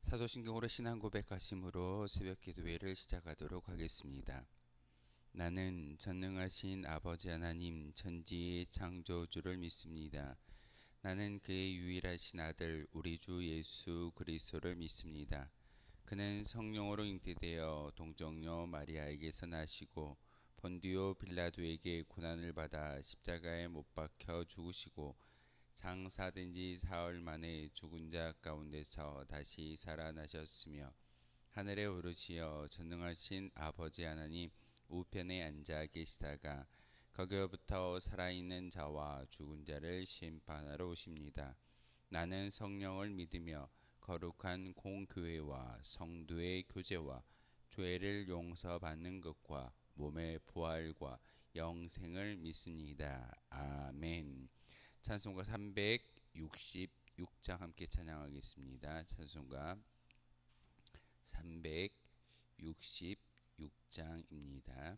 사도신경으로 신앙 고백하심으로 새벽 기도회를 시작하도록 하겠습니다. 나는 전능하신 아버지 하나님 천지의 창조주를 믿습니다. 나는 그의 유일하신 아들 우리 주 예수 그리스도를 믿습니다. 그는 성령으로 잉태되어 동정녀 마리아에게서 나시고 본디오 빌라도에게 고난을 받아 십자가에 못 박혀 죽으시고 장사된 지 사흘 만에 죽은 자 가운데서 다시 살아나셨으며 하늘에 오르시어 전능하신 아버지 하나님 우편에 앉아 계시다가 거기로부터 살아있는 자와 죽은 자를 심판하러 오십니다. 나는 성령을 믿으며 거룩한 공교회와 성도의 교제와 죄를 용서받는 것과 몸의 부활과 영생을 믿습니다. 아멘. 찬송가 366장 함께 찬양하겠습니다. 찬송가 366장입니다.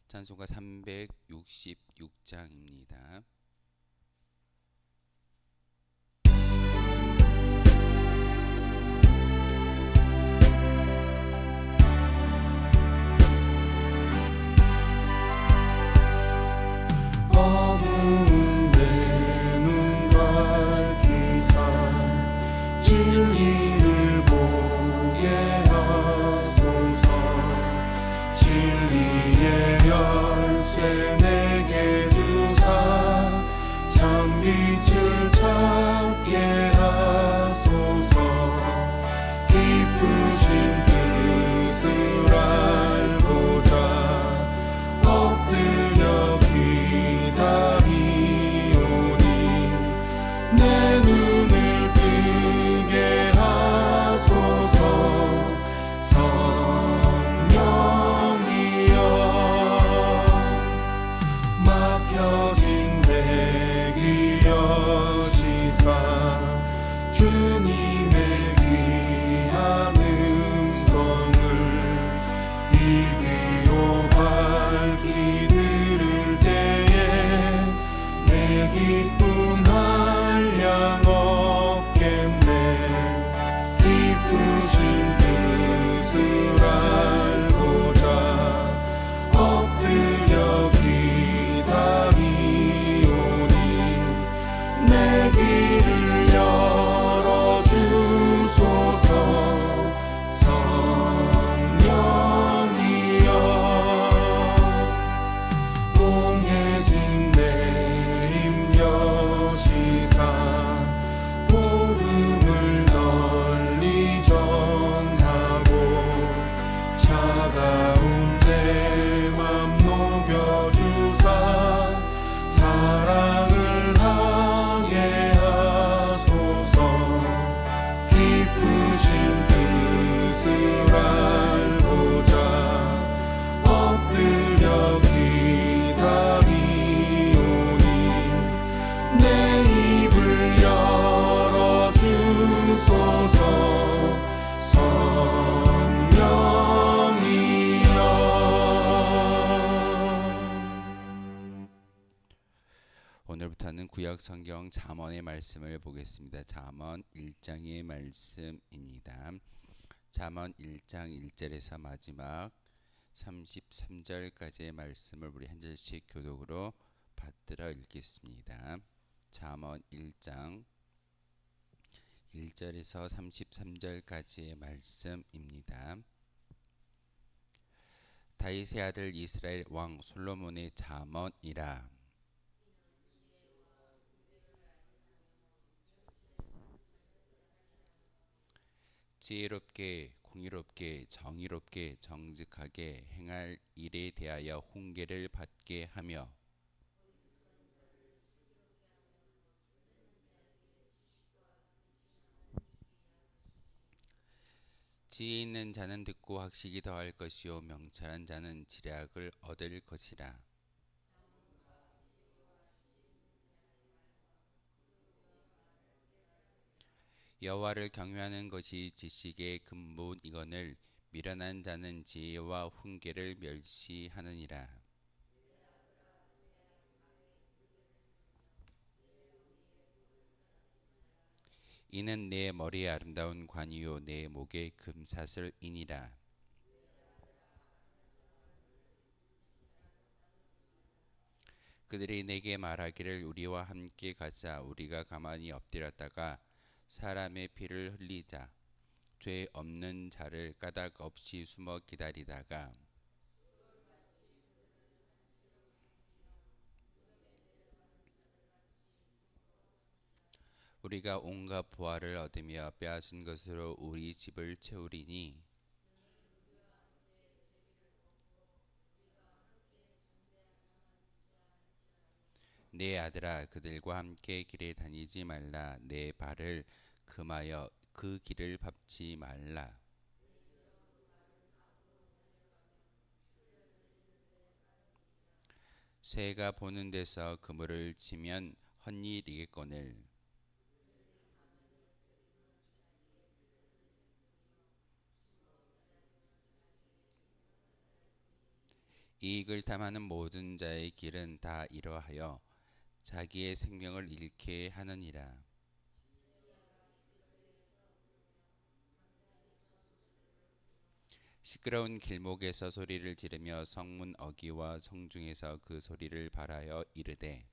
찬송가 366장입니다. 진리를 보게 하소서. 진리의 열쇠 내게 주사 참 빛을 찾게 하소서. 기쁘신 뜻을 알고자 엎드려 기다리오니 내 눈을 뜨게 하소서. 성령이여 막혀진 내 귀 여시사 주님의 귀한 음성을 이귀로 밝히 들을 때에 내 기쁨 한량 없겠네. 기쁘신 뜻을 알고자 엎드려 기다리오니 내 귀를 열어주소서. 성령이여 공해진 내 힘 여시사 복음을 널리 전하고 차가운 내 맘 녹여주사 사랑을 하게 하소서. 기쁘신 뜻을 알고자 엎드려 기다리오니 내 입을 열어주소서. 성령이여 오늘부터는 구약 성경 잠언의 말씀을 보겠습니다. 잠언 1장의 말씀입니다. 잠언 1장 1절에서 마지막 33절까지의 말씀을 우리 한 절씩 교독으로 받들어 읽겠습니다. 잠언 1장 1절에서 33절까지의 말씀입니다. 다윗의 아들 이스라엘 왕 솔로몬의 잠언이라. 지혜롭게 공의롭게 정의롭게 정직하게 행할 일에 대하여 훈계를 받게 하며 지혜 있는 자는 듣고 학식이 더할 것이요 명철한 자는 지략을 얻을 것이라. 여호와를 경외하는 것이 지식의 근본이거늘 미련한 자는 지혜와 훈계를 멸시하느니라. 이는 내 머리에 아름다운 관이요 내 목에 금사슬이니라. 그들이 내게 말하기를 우리와 함께 가자. 우리가 가만히 엎드렸다가 사람의 피를 흘리자. 죄 없는 자를 까닭 없이 숨어 기다리다가 우리가 온갖 보화를 얻으며 빼앗은 것으로 우리 집을 채우리니 내 아들아 그들과 함께 길에 다니지 말라. 내 발을 금하여 그 길을 밟지 말라. 새가 보는 데서 그물을 치면 헛일이겠거늘 이익을 탐하는 모든 자의 길은 다 이러하여 자기의 생명을 잃게 하느니라. 시끄러운 길목에서 소리를 지르며 성문 어귀와 성중에서 그 소리를 발하여 이르되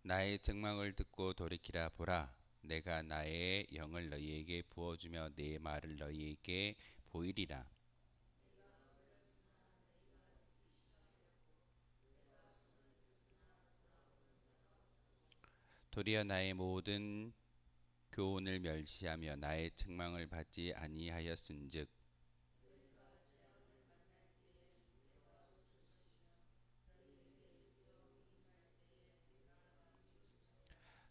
나의 책망을 듣고 돌이키라. 보라 내가 나의 영을 너희에게 부어주며 내 말을 너희에게 보이리라. 도리어 나의 모든 교훈을 멸시하며 나의 책망을 받지 아니하였은즉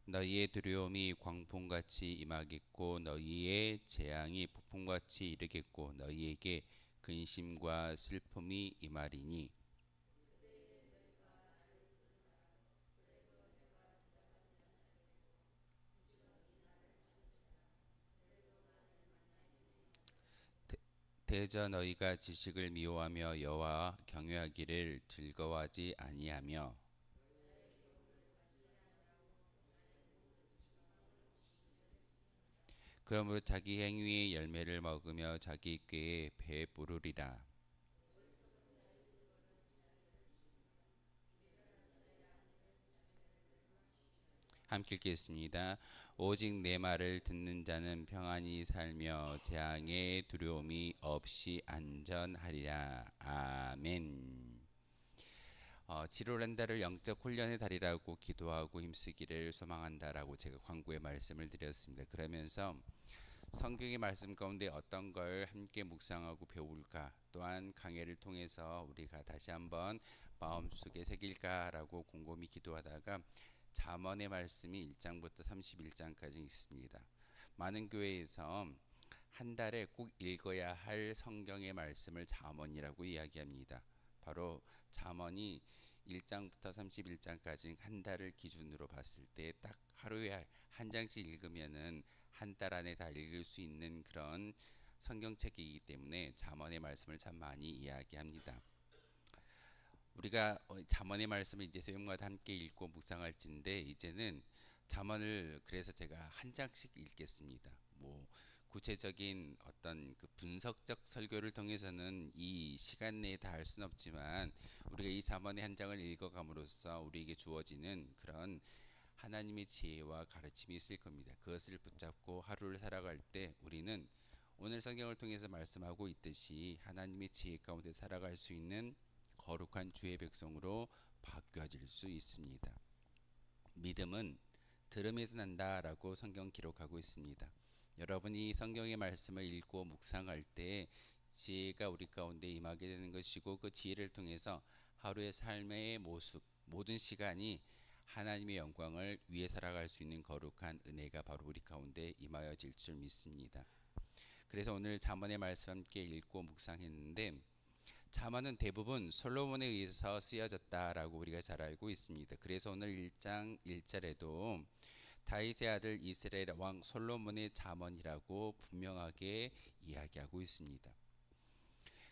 너희의 두려움이 광풍같이 임하겠고 너희의 재앙이 폭풍같이 이르겠고 너희에게 근심과 슬픔이 임하리니 대저 너희가 지식을 미워하며 여호와 경외하기를 즐거워하지 아니하며 그러므로 자기 행위의 열매를 먹으며 자기 꾀에 배부르리라. 함께 읽겠습니다. 오직 내 말을 듣는 자는 평안히 살며 재앙의 두려움이 없이 안전하리라. 아멘. 지루를 한 달을 영적 훈련의 달이라고 기도하고 힘쓰기를 소망한다라고 제가 광고의 말씀을 드렸습니다. 그러면서 성경의 말씀 가운데 어떤 걸 함께 묵상하고 배울까, 또한 강해를 통해서 우리가 다시 한번 마음속에 새길까라고 곰곰이 기도하다가 잠언의 말씀이 1장부터 31장까지 있습니다. 많은 교회에서 한 달에 꼭 읽어야 할 성경의 말씀을 잠언이라고 이야기합니다. 바로 잠언이 1장부터 31장까지 한 달을 기준으로 봤을 때 딱 하루에 한 장씩 읽으면은 한 달 안에 다 읽을 수 있는 그런 성경책이기 때문에 잠언의 말씀을 참 많이 이야기합니다. 우리가 잠언의 말씀을 이제 새벽마다 함께 읽고 묵상할진데 이제는 잠언을 그래서 제가 한 장씩 읽겠습니다. 뭐 구체적인 어떤 그 분석적 설교를 통해서는 이 시간 내에 다 할 수는 없지만 우리가 이 잠언의 한 장을 읽어감으로써 우리에게 주어지는 그런 하나님의 지혜와 가르침이 있을 겁니다. 그것을 붙잡고 하루를 살아갈 때 우리는 오늘 성경을 통해서 말씀하고 있듯이 하나님의 지혜 가운데 살아갈 수 있는 거룩한 주의 백성으로 바뀌어질 수 있습니다. 믿음은 들음에서 난다라고 성경 기록하고 있습니다. 여러분이 성경의 말씀을 읽고 묵상할 때 지혜가 우리 가운데 임하게 되는 것이고, 그 지혜를 통해서 하루의 삶의 모습, 모든 시간이 하나님의 영광을 위해 살아갈 수 있는 거룩한 은혜가 바로 우리 가운데 임하여질 줄 믿습니다. 그래서 오늘 잠언의 말씀 함께 읽고 묵상했는데, 잠언은 대부분 솔로몬에 의해서 쓰여졌다라고 우리가 잘 알고 있습니다. 그래서 오늘 1장 1절에도 다윗의 아들 이스라엘 왕 솔로몬의 잠언이라고 분명하게 이야기하고 있습니다.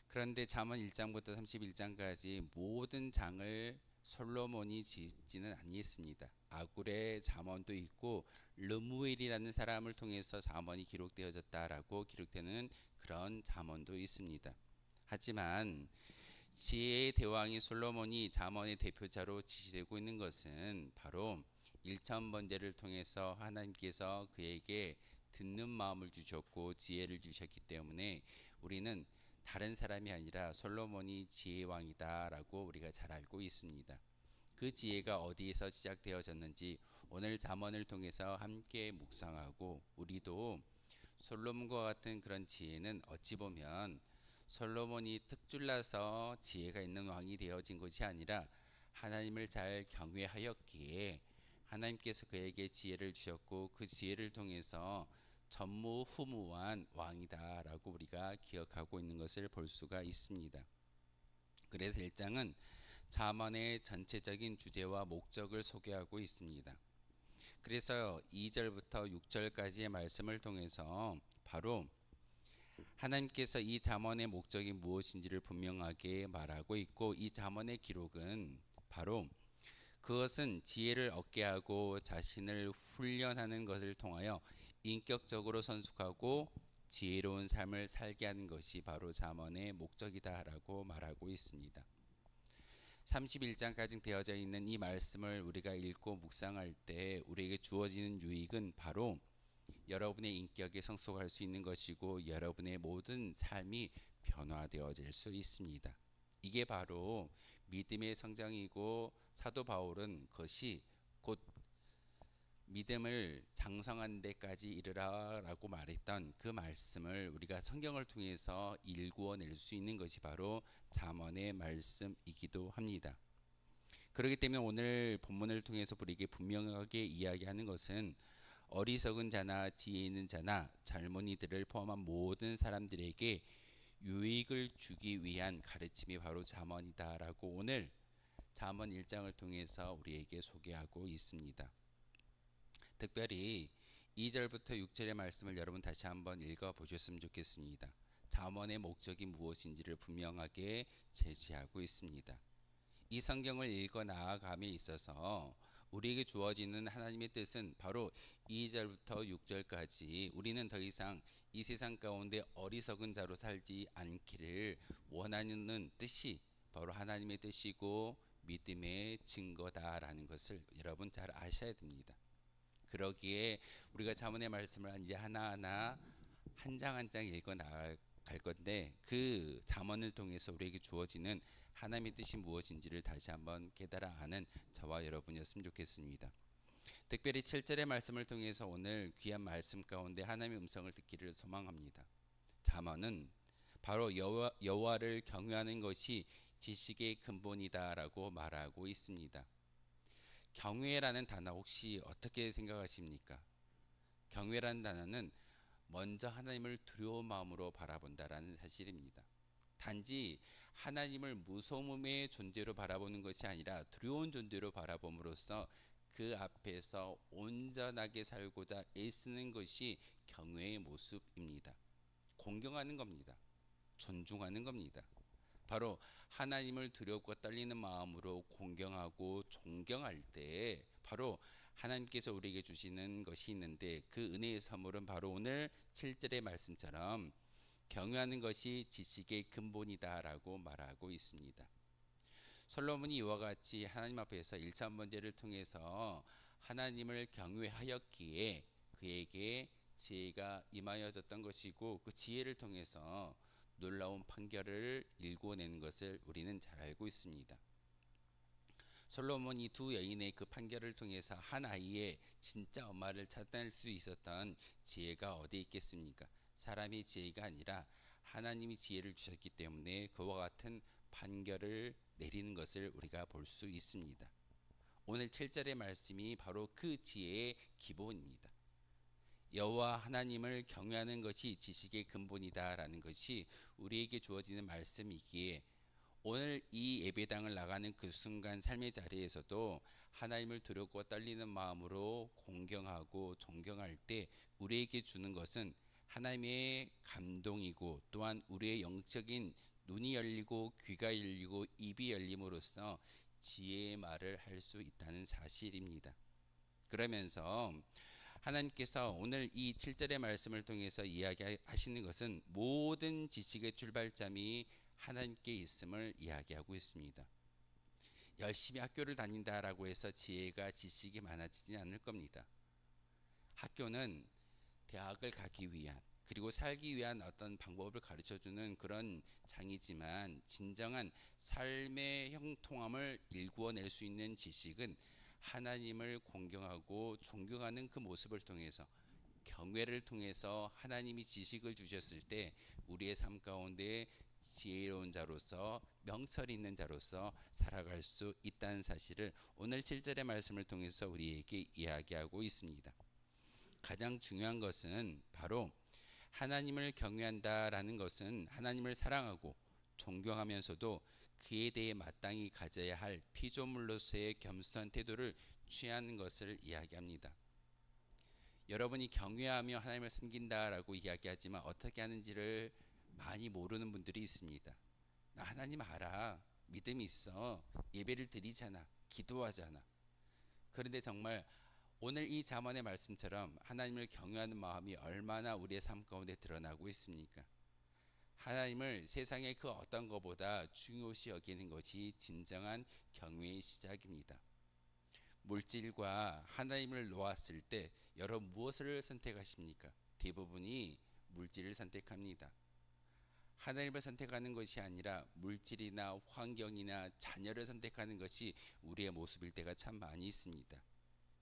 그런데 잠언 1장부터 31장까지 모든 장을 솔로몬이 짓지는 아니했습니다. 아굴의 잠언도 있고 르무엘이라는 사람을 통해서 잠언이 기록되어졌다라고 기록되는 그런 잠언도 있습니다. 하지만 지혜의 대왕인 솔로몬이 잠언의 대표자로 지시되고 있는 것은 바로 1,000번제를 통해서 하나님께서 그에게 듣는 마음을 주셨고 지혜를 주셨기 때문에 우리는 다른 사람이 아니라 솔로몬이 지혜의 왕이다라고 우리가 잘 알고 있습니다. 그 지혜가 어디에서 시작되어졌는지 오늘 잠언을 통해서 함께 묵상하고, 우리도 솔로몬과 같은 그런 지혜는 어찌 보면 솔로몬이 특출나서 지혜가 있는 왕이 되어진 것이 아니라 하나님을 잘 경외하였기에 하나님께서 그에게 지혜를 주셨고, 그 지혜를 통해서 전무후무한 왕이다라고 우리가 기억하고 있는 것을 볼 수가 있습니다. 그래서 1장은 잠언의 전체적인 주제와 목적을 소개하고 있습니다. 그래서 2절부터 6절까지의 말씀을 통해서 바로 하나님께서 이 잠언의 목적이 무엇인지를 분명하게 말하고 있고, 이 잠언의 기록은 바로 그것은 지혜를 얻게 하고 자신을 훈련하는 것을 통하여 인격적으로 성숙하고 지혜로운 삶을 살게 하는 것이 바로 잠언의 목적이다라고 말하고 있습니다. 31장까지 되어져 있는 이 말씀을 우리가 읽고 묵상할 때 우리에게 주어지는 유익은 바로 여러분의 인격에 성숙할 수 있는 것이고, 여러분의 모든 삶이 변화되어질 수 있습니다. 이게 바로 믿음의 성장이고, 사도 바울은 그것이 곧 믿음을 장성한 데까지 이르라라고 말했던 그 말씀을 우리가 성경을 통해서 일구어낼 수 있는 것이 바로 잠언의 말씀이기도 합니다. 그렇기 때문에 오늘 본문을 통해서 우리에게 분명하게 이야기하는 것은 어리석은 자나 지혜 있는 자나 젊은이들을 포함한 모든 사람들에게 유익을 주기 위한 가르침이 바로 잠언이다라고 오늘 잠언 1장을 통해서 우리에게 소개하고 있습니다. 특별히 2절부터 6절의 말씀을 여러분 다시 한번 읽어보셨으면 좋겠습니다. 잠언의 목적이 무엇인지를 분명하게 제시하고 있습니다. 이 성경을 읽어 나아감에 있어서 우리에게 주어지는 하나님의 뜻은 바로 2절부터 6절까지 우리는 더 이상 이 세상 가운데 어리석은 자로 살지 않기를 원하는 뜻이 바로 하나님의 뜻이고 믿음의 증거다라는 것을 여러분 잘 아셔야 됩니다. 그러기에 우리가 잠언의 말씀을 이제 하나하나 한 장 한 장 읽어 나갈 건데, 그 잠언을 통해서 우리에게 주어지는 하나님의 뜻이 무엇인지를 다시 한번 깨달아 아는 저와 여러분이었으면 좋겠습니다. 특별히 7절의 말씀을 통해서 오늘 귀한 말씀 가운데 하나님의 음성을 듣기를 소망합니다. 잠언은 바로 여호와를 경외하는 것이 지식의 근본이다라고 말하고 있습니다. 경외라는 단어 혹시 어떻게 생각하십니까? 경외라는 단어는 먼저 하나님을 두려운 마음으로 바라본다라는 사실입니다. 단지 하나님을 무서움의 존재로 바라보는 것이 아니라 두려운 존재로 바라봄으로써 그 앞에서 온전하게 살고자 애쓰는 것이 경외의 모습입니다. 공경하는 겁니다. 존중하는 겁니다. 바로 하나님을 두렵고 떨리는 마음으로 공경하고 존경할 때 바로 하나님께서 우리에게 주시는 것이 있는데, 그 은혜의 선물은 바로 오늘 7절의 말씀처럼 경외하는 것이 지식의 근본이다라고 말하고 있습니다. 솔로몬이 이와 같이 하나님 앞에서 1,000번제를 통해서 하나님을 경외하였기에 그에게 지혜가 임하여졌던 것이고, 그 지혜를 통해서 놀라운 판결을 일궈내는 것을 우리는 잘 알고 있습니다. 솔로몬이 두 여인의 그 판결을 통해서 한 아이의 진짜 엄마를 찾아낼 수 있었던 지혜가 어디 있겠습니까? 사람의 지혜가 아니라 하나님이 지혜를 주셨기 때문에 그와 같은 판결을 내리는 것을 우리가 볼 수 있습니다. 오늘 7절의 말씀이 바로 그 지혜의 기본입니다. 여호와 하나님을 경외하는 것이 지식의 근본이다라는 것이 우리에게 주어지는 말씀이기에 오늘 이 예배당을 나가는 그 순간 삶의 자리에서도 하나님을 두렵고 떨리는 마음으로 공경하고 존경할 때 우리에게 주는 것은 하나님의 감동이고 또한 우리의 영적인 눈이 열리고 귀가 열리고 입이 열림으로써 지혜의 말을 할 수 있다는 사실입니다. 그러면서 하나님께서 오늘 이 7절의 말씀을 통해서 이야기하시는 것은 모든 지식의 출발점이 하나님께 있음을 이야기하고 있습니다. 열심히 학교를 다닌다라고 해서 지혜가 지식이 많아지지 않을 겁니다. 학교는 대학을 가기 위한 그리고 살기 위한 어떤 방법을 가르쳐주는 그런 장이지만 진정한 삶의 형통함을 일구어낼 수 있는 지식은 하나님을 공경하고 존경하는 그 모습을 통해서 경외를 통해서 하나님이 지식을 주셨을 때 우리의 삶 가운데 지혜로운 자로서 명철 있는 자로서 살아갈 수 있다는 사실을 오늘 7절의 말씀을 통해서 우리에게 이야기하고 있습니다. 가장 중요한 것은 바로 하나님을 경외한다라는 것은 하나님을 사랑하고 존경하면서도 그에 대해 마땅히 가져야 할 피조물로서의 겸손한 태도를 취하는 것을 이야기합니다. 여러분이 경외하며 하나님을 섬긴다라고 이야기하지만 어떻게 하는지를 많이 모르는 분들이 있습니다. 나 하나님 알아. 믿음이 있어. 예배를 드리잖아. 기도하잖아. 그런데 정말 오늘 이 잠언의 말씀처럼 하나님을 경외하는 마음이 얼마나 우리의 삶 가운데 드러나고 있습니까? 하나님을 세상의 그 어떤 것보다 중요시 여기는 것이 진정한 경외의 시작입니다. 물질과 하나님을 놓았을 때 여러분 무엇을 선택하십니까? 대부분이 물질을 선택합니다. 하나님을 선택하는 것이 아니라 물질이나 환경이나 자녀를 선택하는 것이 우리의 모습일 때가 참 많이 있습니다.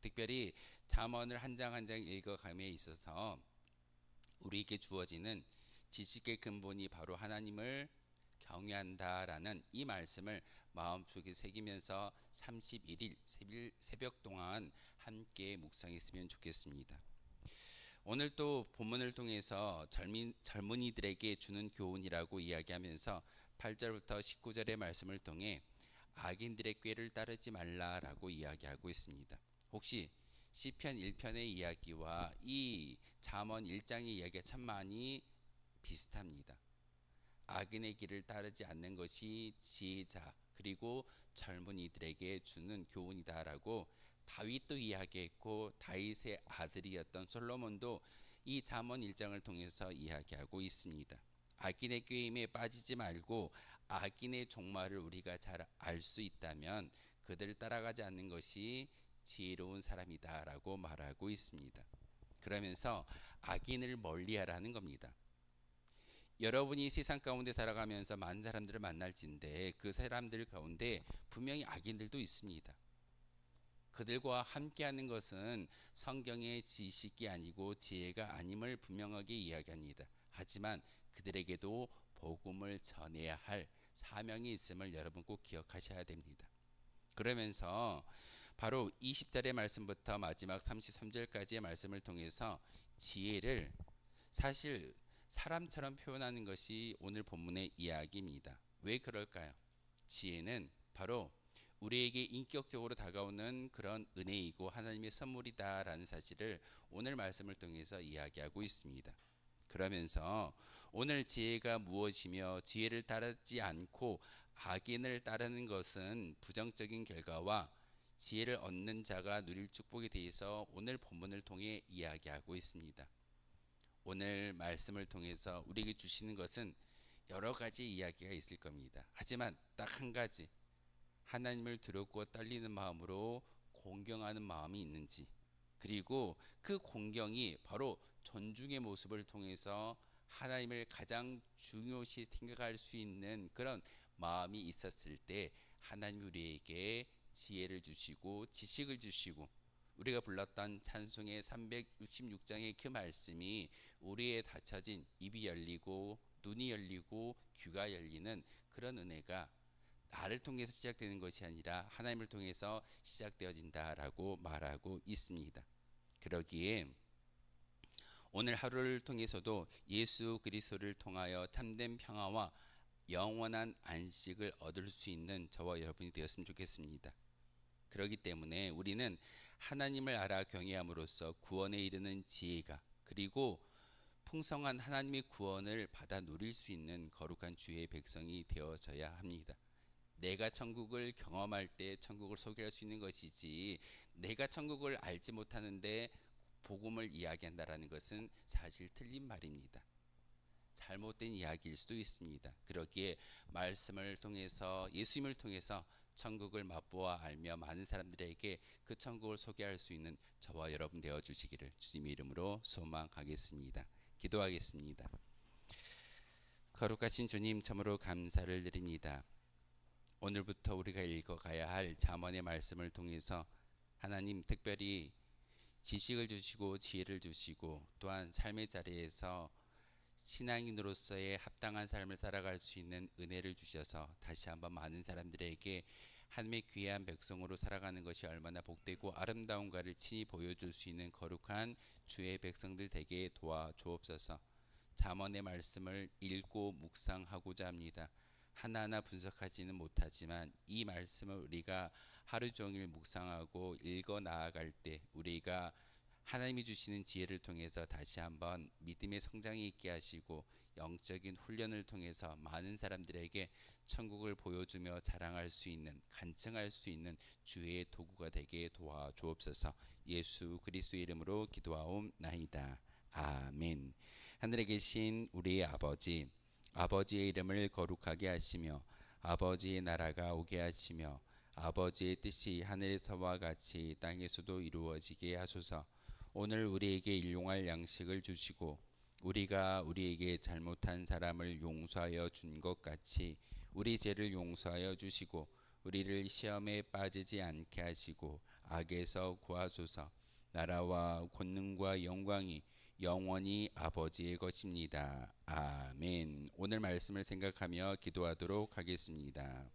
특별히 잠언을 한 장 한 장 읽어감에 있어서 우리에게 주어지는 지식의 근본이 바로 하나님을 경외한다라는 이 말씀을 마음속에 새기면서 31일 새벽 동안 함께 묵상했으면 좋겠습니다. 오늘 또 본문을 통해서 젊은이들에게 주는 교훈이라고 이야기하면서 8절부터 19절의 말씀을 통해 악인들의 꾀를 따르지 말라라고 이야기하고 있습니다. 혹시 시편 1편의 이야기와 이 잠언 1장의 이야기가 참 많이 비슷합니다. 악인의 길을 따르지 않는 것이 지혜자 그리고 젊은이들에게 주는 교훈이다라고 다윗도 이야기했고 다윗의 아들이었던 솔로몬도 이 잠언 1장을 통해서 이야기하고 있습니다. 악인의 꾀임에 빠지지 말고 악인의 종말을 우리가 잘 알 수 있다면 그들을 따라가지 않는 것이 지혜로운 사람이다라고 말하고 있습니다. 그러면서 악인을 멀리하라는 겁니다. 여러분이 세상 가운데 살아가면서 많은 사람들을 만날진데 그 사람들 가운데 분명히 악인들도 있습니다. 그들과 함께하는 것은 성경의 지식이 아니고 지혜가 아님을 분명하게 이야기합니다. 하지만 그들에게도 복음을 전해야 할 사명이 있음을 여러분 꼭 기억하셔야 됩니다. 그러면서 바로 20절의 말씀부터 마지막 33절까지의 말씀을 통해서 지혜를 사실 사람처럼 표현하는 것이 오늘 본문의 이야기입니다. 왜 그럴까요? 지혜는 바로 우리에게 인격적으로 다가오는 그런 은혜이고 하나님의 선물이다라는 사실을 오늘 말씀을 통해서 이야기하고 있습니다. 그러면서 오늘 지혜가 무엇이며 지혜를 따르지 않고 악인을 따르는 것은 부정적인 결과와 지혜를 얻는 자가 누릴 축복에 대해서 오늘 본문을 통해 이야기하고 있습니다. 오늘 말씀을 통해서 우리에게 주시는 것은 여러 가지 이야기가 있을 겁니다. 하지만 딱 한 가지, 하나님을 두렵고 떨리는 마음으로 공경하는 마음이 있는지, 그리고 그 공경이 바로 존중의 모습을 통해서 하나님을 가장 중요시 생각할 수 있는 그런 마음이 있었을 때 하나님이 우리에게 지혜를 주시고 지식을 주시고 우리가 불렀던 찬송의 366장의 그 말씀이 우리의 닫혀진 입이 열리고 눈이 열리고 귀가 열리는 그런 은혜가 나를 통해서 시작되는 것이 아니라 하나님을 통해서 시작되어진다라고 말하고 있습니다. 그러기에 오늘 하루를 통해서도 예수 그리스도를 통하여 참된 평화와 영원한 안식을 얻을 수 있는 저와 여러분이 되었으면 좋겠습니다. 그렇기 때문에 우리는 하나님을 알아 경외함으로써 구원에 이르는 지혜가, 그리고 풍성한 하나님의 구원을 받아 누릴 수 있는 거룩한 주의 백성이 되어져야 합니다. 내가 천국을 경험할 때 천국을 소개할 수 있는 것이지, 내가 천국을 알지 못하는데 복음을 이야기한다라는 것은 사실 틀린 말입니다. 잘못된 이야기일 수도 있습니다. 그러기에 말씀을 통해서, 예수님을 통해서 천국을 맛보아 알며 많은 사람들에게 그 천국을 소개할 수 있는 저와 여러분 되어 주시기를 주님의 이름으로 소망하겠습니다. 기도하겠습니다. 거룩하신 주님, 참으로 감사를 드립니다. 오늘부터 우리가 읽어가야 할 잠언의 말씀을 통해서 하나님, 특별히 지식을 주시고 지혜를 주시고, 또한 삶의 자리에서 신앙인으로서의 합당한 삶을 살아갈 수 있는 은혜를 주셔서 다시 한번 많은 사람들에게 하나님의 귀한 백성으로 살아가는 것이 얼마나 복되고 아름다운가를 친히 보여줄 수 있는 거룩한 주의 백성들 되게 도와주옵소서. 잠언의 말씀을 읽고 묵상하고자 합니다. 하나하나 분석하지는 못하지만 이 말씀을 우리가 하루 종일 묵상하고 읽어 나아갈 때 우리가 하나님이 주시는 지혜를 통해서 다시 한번 믿음의 성장이 있게 하시고 영적인 훈련을 통해서 많은 사람들에게 천국을 보여주며 자랑할 수 있는, 간증할 수 있는 주의 도구가 되게 도와주옵소서. 예수 그리스도의 이름으로 기도하옵나이다. 아멘. 하늘에 계신 우리의 아버지, 아버지의 이름을 거룩하게 하시며 아버지의 나라가 오게 하시며 아버지의 뜻이 하늘에서와 같이 땅에서도 이루어지게 하소서. 오늘 우리에게 일용할 양식을 주시고 우리가 우리에게 잘못한 사람을 용서하여 준 것 같이 우리 죄를 용서하여 주시고 우리를 시험에 빠지지 않게 하시고 악에서 구하소서. 나라와 권능과 영광이 영원히 아버지의 것입니다. 아멘. 오늘 말씀을 생각하며 기도하도록 하겠습니다.